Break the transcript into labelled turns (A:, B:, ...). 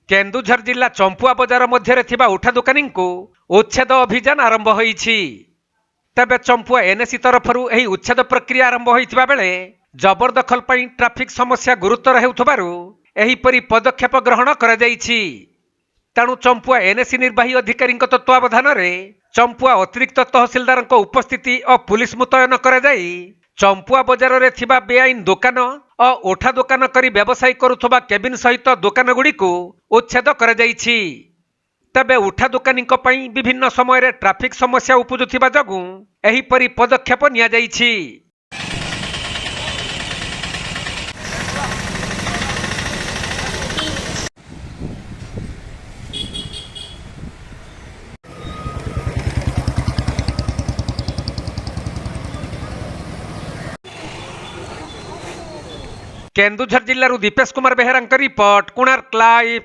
A: केन्दुझर जिला चंपुआ बजार मध्य थिबा उठा दुकानी को उच्छेद अभियान आरंभ होईछि। तेबे चंपुआ एनएसी तरफरु एही उच्छेद प्रक्रिया आरंभ होइतिबा बेले जबरदखल पई ट्रैफिक समस्या गुरुतर हेउथबारु एहीपरि पदक्षेप ग्रहण करा जाईछि। तेणु चंपुआ एनएसी निर्वाही अधिकारी तत्वावधान रे चंपुआ अतिरिक्त तहसिलदार उपस्थिति और पुलिस मुतयन करा जाई चंपुआ बजार रे थिबा बेआईन दुकान और उठा दुकान करी व्यवसाय करुथबा केबिन सहित दुकान गुडी को उच्छेद करा जाईछि। तबे उठा दुकानी पई विभिन्न समय रे ट्रैफिक समस्या उपजुथिबा जगु एहीपरि पदक्षेप निया जाईछि। केन्दुझर जिल्लारू दीपेश कुमार बेहेरा रिपोर्ट, कोणार्क लाइव।